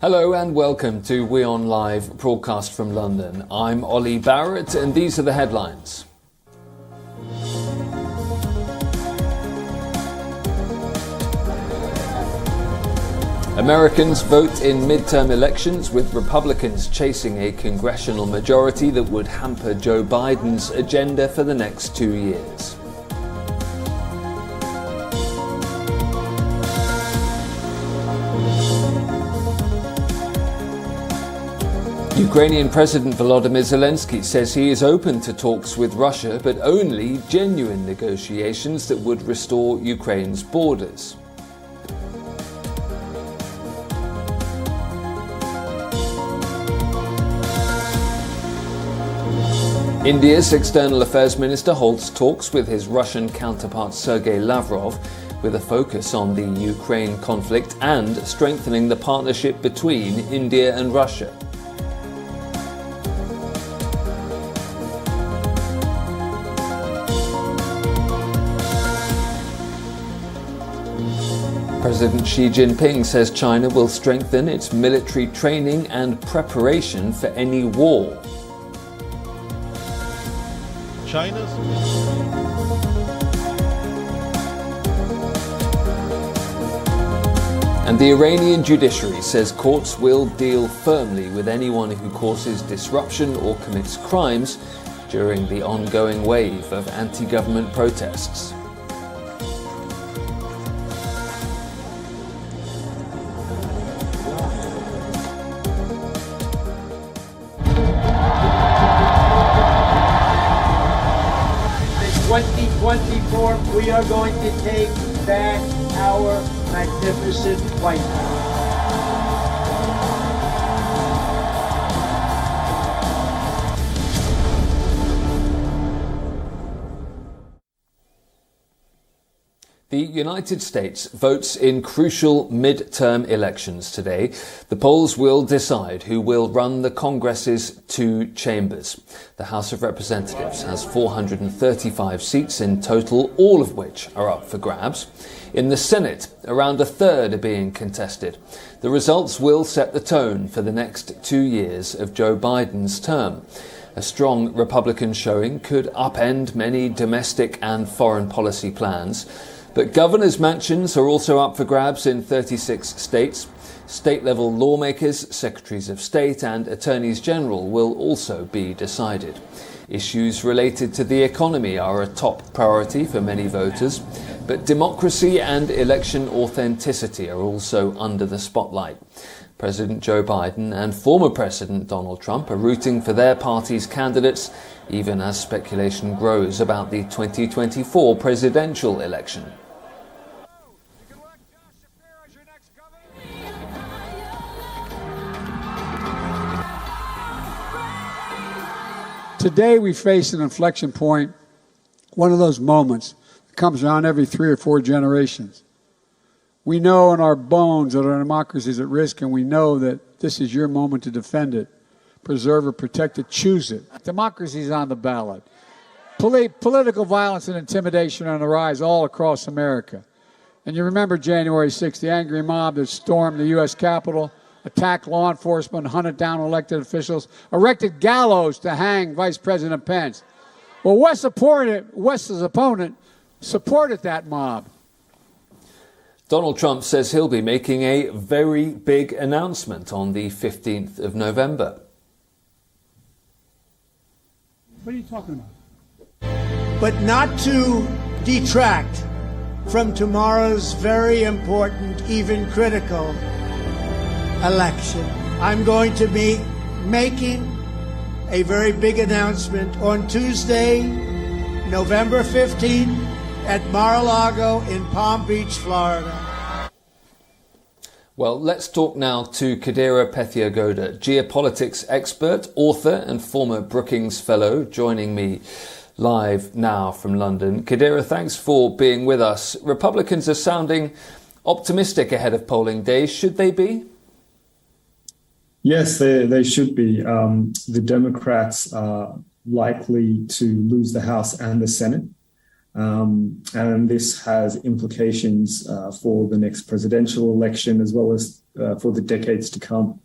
Hello and welcome to WION Live, broadcast from London. I'm Ollie Barrett and these are the headlines. Americans vote in midterm elections with Republicans chasing a congressional majority that would hamper Joe Biden's agenda for the next 2 years. Ukrainian President Volodymyr Zelensky says he is open to talks with Russia, but only genuine negotiations that would restore Ukraine's borders. India's External Affairs Minister holds talks with his Russian counterpart Sergei Lavrov, with a focus on the Ukraine conflict and strengthening the partnership between India and Russia. President Xi Jinping says China will strengthen its military training and preparation for any war. And the Iranian judiciary says courts will deal firmly with anyone who causes disruption or commits crimes during the ongoing wave of anti-government protests. We are going to take back our magnificent White House. The United States votes in crucial midterm elections today. The polls will decide who will run the Congress's two chambers. The House of Representatives has 435 seats in total, all of which are up for grabs. In the Senate, around a third are being contested. The results will set the tone for the next 2 years of Joe Biden's term. A strong Republican showing could upend many domestic and foreign policy plans. But governors' mansions are also up for grabs in 36 states. State-level lawmakers, secretaries of state and attorneys general will also be decided. Issues related to the economy are a top priority for many voters, but democracy and election authenticity are also under the spotlight. President Joe Biden and former President Donald Trump are rooting for their party's candidates, even as speculation grows about the 2024 presidential election. Today we face an inflection point, one of those moments that comes around every 3 or 4 generations. We know in our bones that our democracy is at risk, and we know that this is your moment to defend it, preserve it, protect it, choose it. Democracy is on the ballot. Political violence and intimidation are on the rise all across America. And you remember January 6th, the angry mob that stormed the U.S. Capitol, attacked law enforcement, hunted down elected officials, erected gallows to hang Vice President Pence. Well, West's opponent supported that mob. Donald Trump says he'll be making a very big announcement on the 15th of November. What are you talking about? But not to detract from tomorrow's very important, even critical election. I'm going to be making a very big announcement on Tuesday, November 15th at Mar-a-Lago in Palm Beach, Florida. Well, let's talk now to Kadira Pethiagoda, geopolitics expert, author and former Brookings Fellow, joining me live now from London. Kadira, thanks for being with us. Republicans are sounding optimistic ahead of polling day. Should they be? Yes, they should be. The Democrats are likely to lose the House and the Senate. And this has implications for the next presidential election as well as for the decades to come.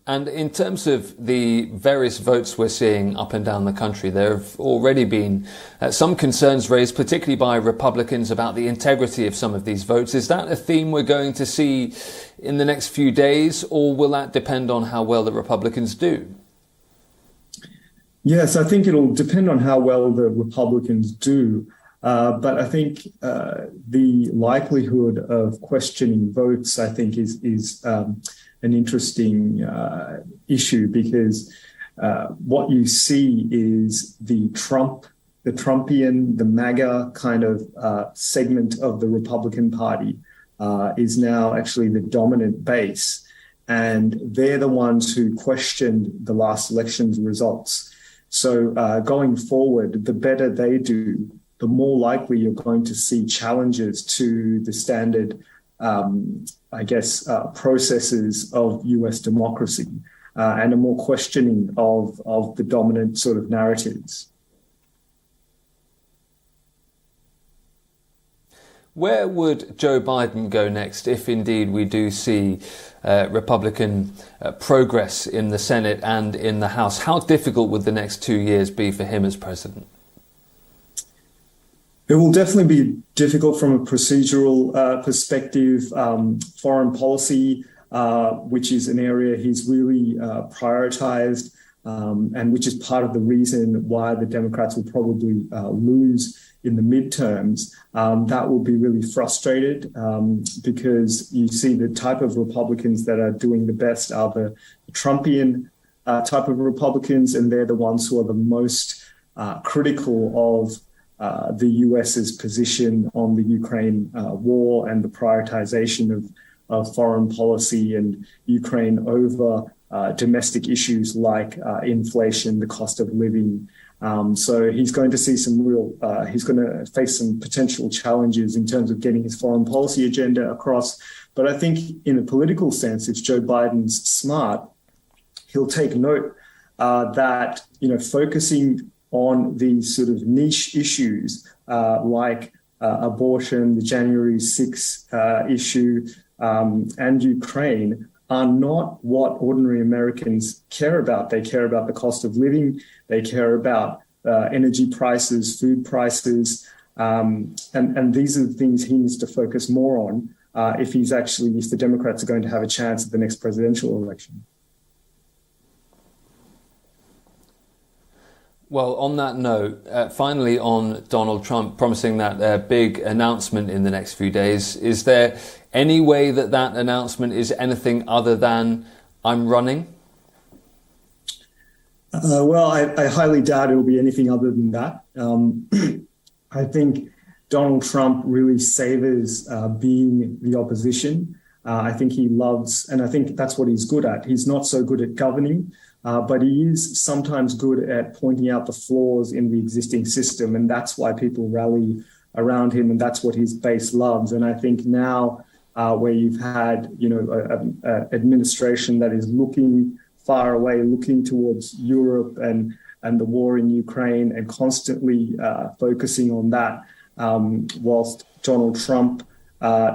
And in terms of the various votes we're seeing up and down the country, there have already been some concerns raised, particularly by Republicans, about the integrity of some of these votes. Is that a theme we're going to see in the next few days, or will that depend on how well the Republicans do? Yes, I think it'll depend on how well the Republicans do. But I think the likelihood of questioning votes, I think, is an interesting issue, because what you see is the Trumpian, the MAGA kind of segment of the Republican Party is now actually the dominant base. And they're the ones who questioned the last election's results. So going forward, the better they do, the more likely you're going to see challenges to the standard processes of US democracy and a more questioning of the dominant sort of narratives. Where would Joe Biden go next if indeed we do see Republican progress in the Senate and in the House? How difficult would the next 2 years be for him as president? It will definitely be difficult from a procedural perspective. Foreign policy, which is an area he's really prioritized, and which is part of the reason why the Democrats will probably lose in the midterms, that will be really frustrated because you see the type of Republicans that are doing the best are the Trumpian type of Republicans, and they're the ones who are the most critical of the US's position on the Ukraine war and the prioritization of foreign policy and Ukraine over domestic issues like inflation, the cost of living. So he's going to see he's going to face some potential challenges in terms of getting his foreign policy agenda across. But I think in a political sense, if Joe Biden's smart, he'll take note that, focusing on these sort of niche issues like abortion, the January 6th issue, and Ukraine are not what ordinary Americans care about. They care about the cost of living. They care about energy prices, food prices. And these are the things he needs to focus more on if the Democrats are going to have a chance at the next presidential election. Well, on that note, finally on Donald Trump promising that big announcement in the next few days, is there any way that announcement is anything other than I'm running? Well, I highly doubt it will be anything other than that. I think Donald Trump really savors being the opposition. I think he loves, and I think that's what he's good at. He's not so good at governing, but he is sometimes good at pointing out the flaws in the existing system. And that's why people rally around him. And that's what his base loves. And I think now where you've had, an administration that is looking far away, looking towards Europe and the war in Ukraine and constantly focusing on that, whilst Donald Trump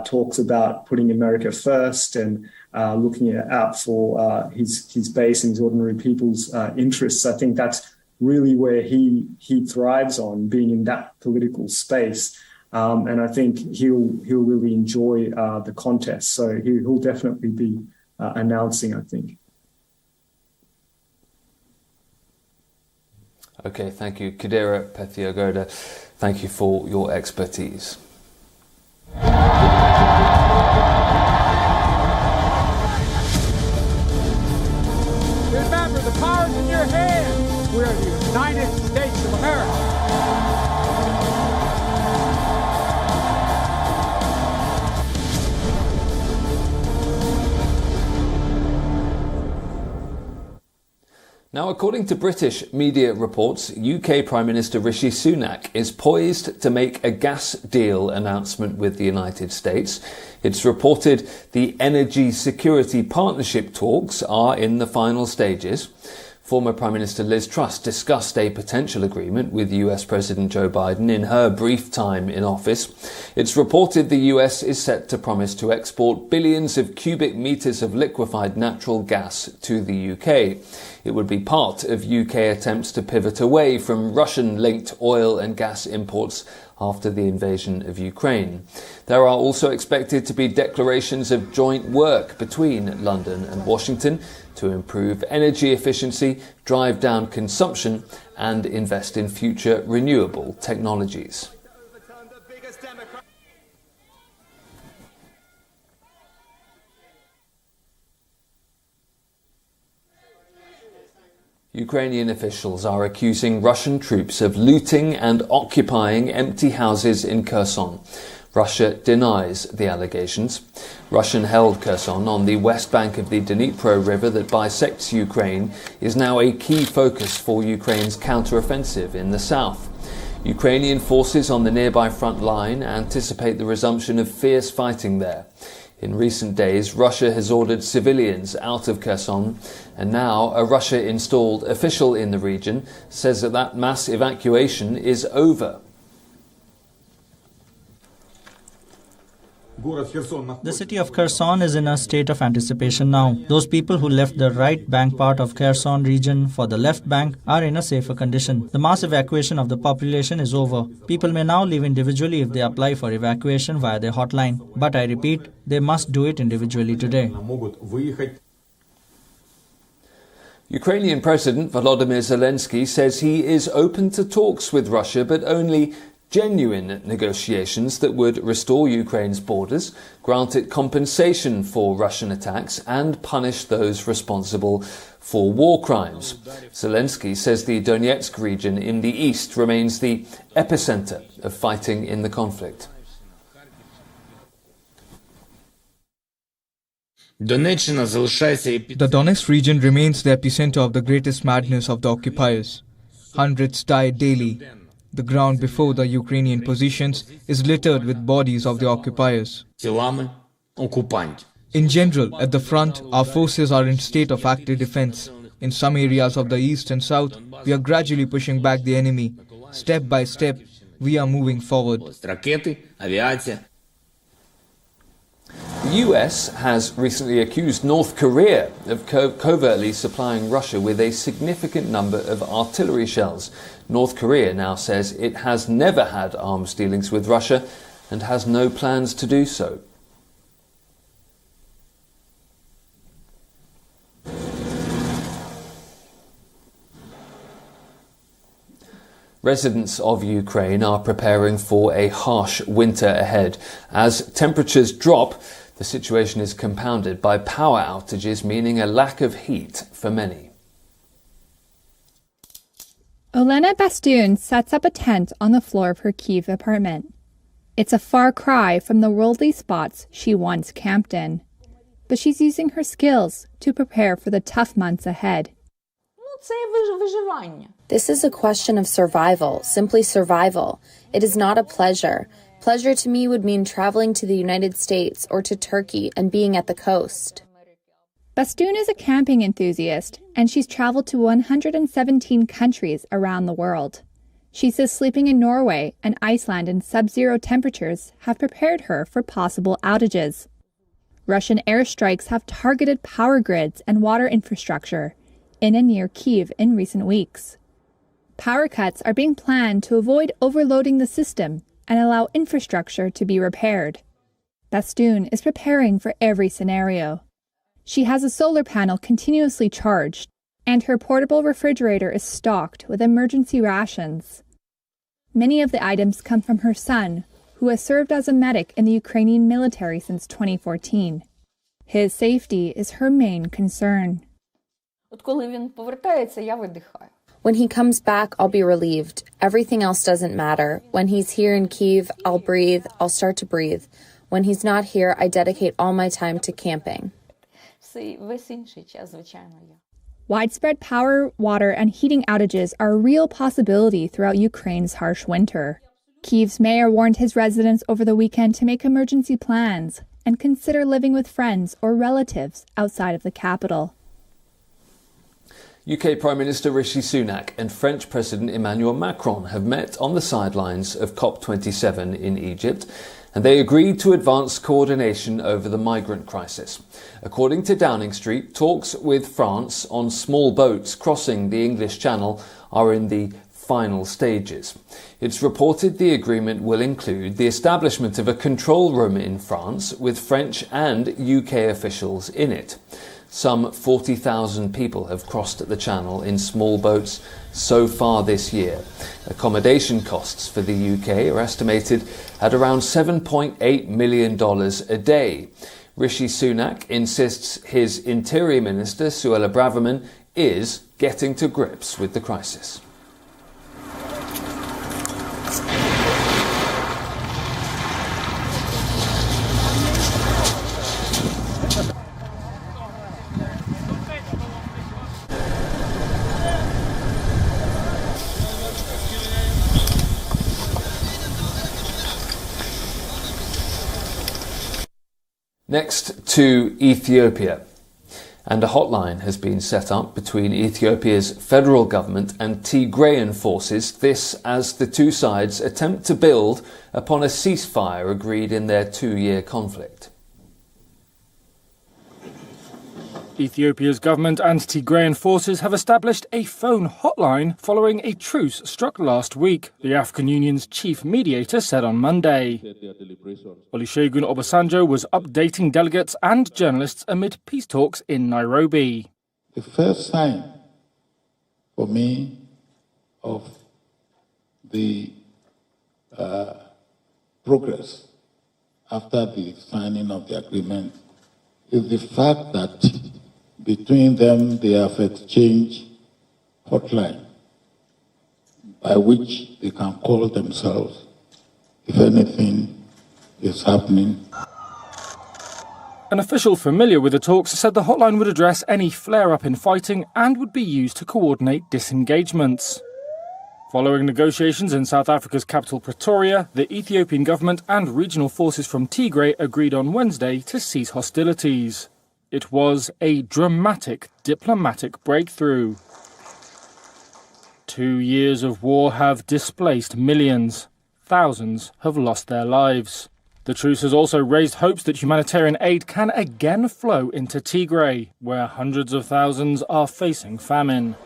talks about putting America first and looking out for his base and his ordinary people's interests. I think that's really where he thrives on, being in that political space. And I think he'll really enjoy the contest. So he'll definitely be announcing, I think. Okay, thank you. Kadira Pethiagoda, thank you for your expertise. Remember, the power's in your hands. We're the United States of America. Now, according to British media reports, UK Prime Minister Rishi Sunak is poised to make a gas deal announcement with the United States. It's reported the energy security partnership talks are in the final stages. Former Prime Minister Liz Truss discussed a potential agreement with US President Joe Biden in her brief time in office. It's reported the US is set to promise to export billions of cubic meters of liquefied natural gas to the UK. It would be part of UK attempts to pivot away from Russian-linked oil and gas imports after the invasion of Ukraine. There are also expected to be declarations of joint work between London and Washington to improve energy efficiency, drive down consumption, and invest in future renewable technologies. Ukrainian officials are accusing Russian troops of looting and occupying empty houses in Kherson. Russia denies the allegations. Russian-held Kherson on the west bank of the Dnipro River that bisects Ukraine is now a key focus for Ukraine's counter-offensive in the south. Ukrainian forces on the nearby front line anticipate the resumption of fierce fighting there. In recent days, Russia has ordered civilians out of Kherson, and now a Russia-installed official in the region says that mass evacuation is over. The city of Kherson is in a state of anticipation now. Those people who left the right bank part of Kherson region for the left bank are in a safer condition. The mass evacuation of the population is over. People may now leave individually if they apply for evacuation via their hotline. But I repeat, they must do it individually today. Ukrainian President Volodymyr Zelensky says he is open to talks with Russia, but only genuine negotiations that would restore Ukraine's borders, grant it compensation for Russian attacks, and punish those responsible for war crimes. Zelensky says the Donetsk region in the east remains the epicenter of fighting in the conflict. The Donetsk region remains the epicenter of the greatest madness of the occupiers. Hundreds die daily. The ground before the Ukrainian positions is littered with bodies of the occupiers. In general, at the front, our forces are in state of active defense. In some areas of the east and south, we are gradually pushing back the enemy. Step by step, we are moving forward. The US has recently accused North Korea of covertly supplying Russia with a significant number of artillery shells. North Korea now says it has never had arms dealings with Russia and has no plans to do so. Residents of Ukraine are preparing for a harsh winter ahead. As temperatures drop, the situation is compounded by power outages, meaning a lack of heat for many. Olena Bastoun sets up a tent on the floor of her Kyiv apartment. It's a far cry from the worldly spots she once camped in. But she's using her skills to prepare for the tough months ahead. This is a question of survival, simply survival. It is not a pleasure. Pleasure to me would mean traveling to the United States or to Turkey and being at the coast. Bastoun is a camping enthusiast, and she's traveled to 117 countries around the world. She says sleeping in Norway and Iceland in sub-zero temperatures have prepared her for possible outages. Russian airstrikes have targeted power grids and water infrastructure in and near Kyiv in recent weeks. Power cuts are being planned to avoid overloading the system and allow infrastructure to be repaired. Bastoun is preparing for every scenario. She has a solar panel continuously charged, and her portable refrigerator is stocked with emergency rations. Many of the items come from her son, who has served as a medic in the Ukrainian military since 2014. His safety is her main concern. When he comes back, I'll be relieved. Everything else doesn't matter. When he's here in Kyiv, I'll breathe. I'll start to breathe. When he's not here, I dedicate all my time to camping. Widespread power, water, and heating outages are a real possibility throughout Ukraine's harsh winter. Kyiv's mayor warned his residents over the weekend to make emergency plans and consider living with friends or relatives outside of the capital. UK Prime Minister Rishi Sunak and French President Emmanuel Macron have met on the sidelines of COP27 in Egypt, and they agreed to advance coordination over the migrant crisis. According to Downing Street, talks with France on small boats crossing the English Channel are in the final stages. It's reported the agreement will include the establishment of a control room in France with French and UK officials in it. Some 40,000 people have crossed the channel in small boats so far this year. Accommodation costs for the UK are estimated at around $7.8 million a day. Rishi Sunak insists his Interior Minister, Suella Braverman, is getting to grips with the crisis. Next to Ethiopia, and a hotline has been set up between Ethiopia's federal government and Tigrayan forces, this as the two sides attempt to build upon a ceasefire agreed in their 2-year conflict. Ethiopia's government and Tigrayan forces have established a phone hotline following a truce struck last week, the African Union's chief mediator said on Monday. Olusegun Obasanjo was updating delegates and journalists amid peace talks in Nairobi. The first sign for me of the progress after the signing of the agreement is the fact that between them they have exchanged hotline by which they can call themselves if anything is happening. An official familiar with the talks said the hotline would address any flare-up in fighting and would be used to coordinate disengagements. Following negotiations in South Africa's capital Pretoria, the Ethiopian government and regional forces from Tigray agreed on Wednesday to cease hostilities. It was a dramatic diplomatic breakthrough. 2 years of war have displaced millions. Thousands have lost their lives. The truce has also raised hopes that humanitarian aid can again flow into Tigray, where hundreds of thousands are facing famine.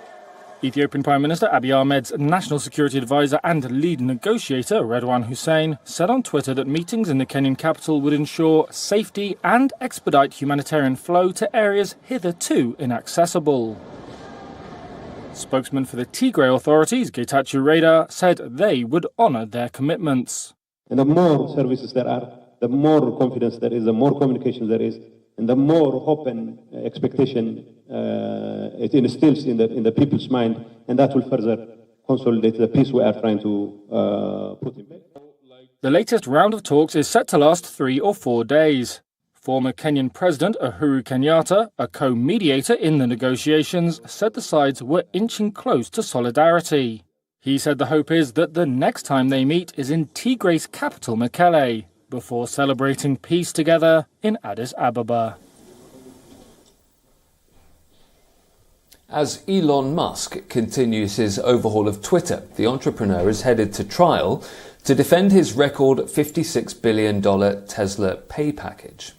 Ethiopian Prime Minister Abiy Ahmed's national security advisor and lead negotiator, Redwan Hussein, said on Twitter that meetings in the Kenyan capital would ensure safety and expedite humanitarian flow to areas hitherto inaccessible. Spokesman for the Tigray authorities, Getachew Reda, said they would honour their commitments. And the more services there are, the more confidence there is, the more communication there is, and the more hope and expectation it instills in the people's mind, and that will further consolidate the peace we are trying to put in place. The latest round of talks is set to last 3 or 4 days. Former Kenyan President Uhuru Kenyatta, a co-mediator in the negotiations, said the sides were inching close to solidarity. He said the hope is that the next time they meet is in Tigray's capital, Mekelle, before celebrating peace together in Addis Ababa. As Elon Musk continues his overhaul of Twitter, the entrepreneur is headed to trial to defend his record $56 billion Tesla pay package.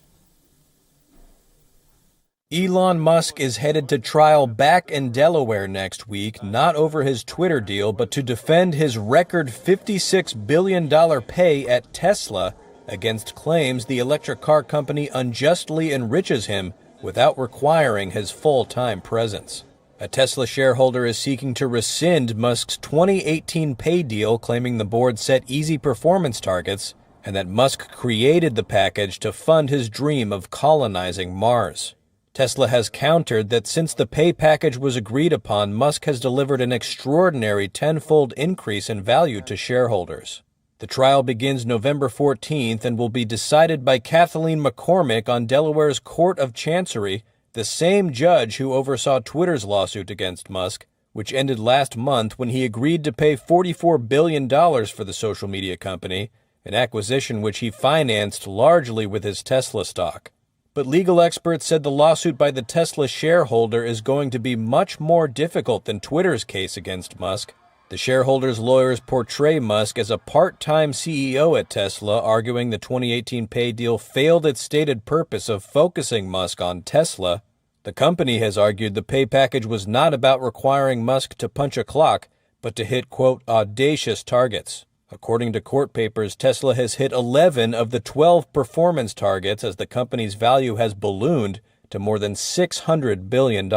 Elon Musk is headed to trial back in Delaware next week, not over his Twitter deal, but to defend his record $56 billion pay at Tesla against claims the electric car company unjustly enriches him without requiring his full-time presence. A Tesla shareholder is seeking to rescind Musk's 2018 pay deal, claiming the board set easy performance targets and that Musk created the package to fund his dream of colonizing Mars. Tesla has countered that since the pay package was agreed upon, Musk has delivered an extraordinary 10-fold increase in value to shareholders. The trial begins November 14th and will be decided by Kathleen McCormick on Delaware's Court of Chancery, the same judge who oversaw Twitter's lawsuit against Musk, which ended last month when he agreed to pay $44 billion for the social media company, an acquisition which he financed largely with his Tesla stock. But legal experts said the lawsuit by the Tesla shareholder is going to be much more difficult than Twitter's case against Musk. The shareholders' lawyers portray Musk as a part-time CEO at Tesla, arguing the 2018 pay deal failed its stated purpose of focusing Musk on Tesla. The company has argued the pay package was not about requiring Musk to punch a clock, but to hit, quote, audacious targets. According to court papers, Tesla has hit 11 of the 12 performance targets as the company's value has ballooned to more than $600 billion.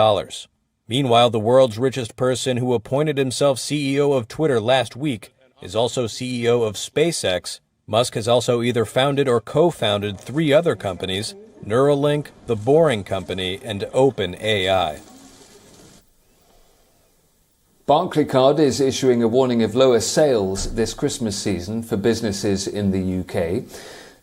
Meanwhile, the world's richest person who appointed himself CEO of Twitter last week is also CEO of SpaceX. Musk has also either founded or co-founded 3 other companies, Neuralink, The Boring Company, and OpenAI. Barclaycard is issuing a warning of lower sales this Christmas season for businesses in the UK.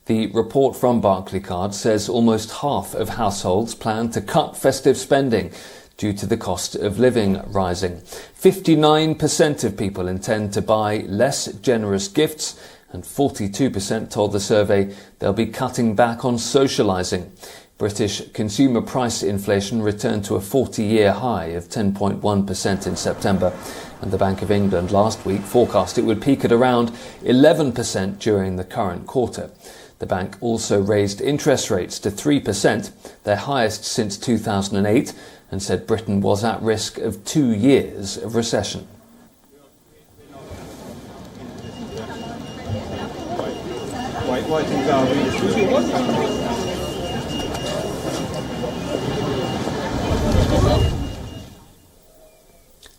The report from Barclaycard says almost half of households plan to cut festive spending due to the cost of living rising. 59% of people intend to buy less generous gifts, and 42% told the survey they'll be cutting back on socialising. British consumer price inflation returned to a 40-year high of 10.1% in September, and the Bank of England last week forecast it would peak at around 11% during the current quarter. The bank also raised interest rates to 3%, their highest since 2008, and said Britain was at risk of 2 years of recession.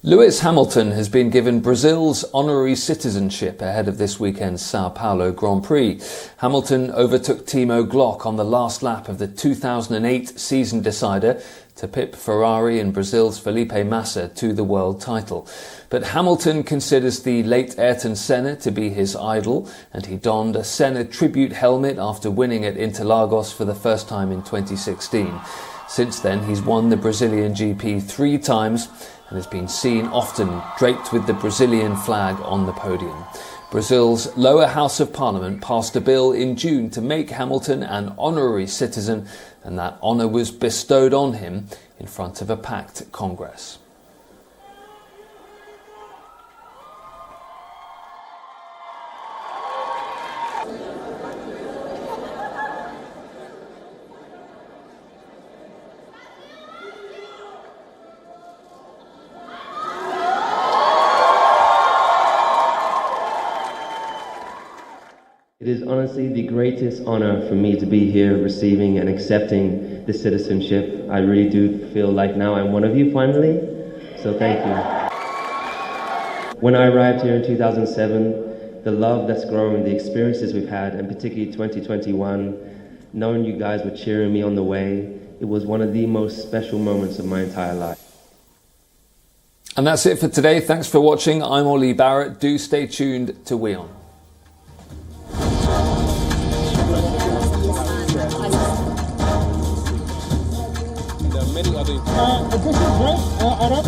Lewis Hamilton has been given Brazil's honorary citizenship ahead of this weekend's Sao Paulo Grand Prix. Hamilton overtook Timo Glock on the last lap of the 2008 season decider to pip Ferrari and Brazil's Felipe Massa to the world title. But Hamilton considers the late Ayrton Senna to be his idol, and he donned a Senna tribute helmet after winning at Interlagos for the first time in 2016. Since then, he's won the Brazilian GP 3 times and has been seen often draped with the Brazilian flag on the podium. Brazil's lower house of parliament passed a bill in June to make Hamilton an honorary citizen, and that honour was bestowed on him in front of a packed Congress. It is honestly the greatest honor for me to be here receiving and accepting this citizenship. I really do feel like now I'm one of you finally, so thank you. When I arrived here in 2007, the love that's grown, the experiences we've had, and particularly 2021, knowing you guys were cheering me on the way, it was one of the most special moments of my entire life. And that's it for today. Thanks for watching. I'm Ollie Barrett. Do stay tuned to WION. This is great, Arab.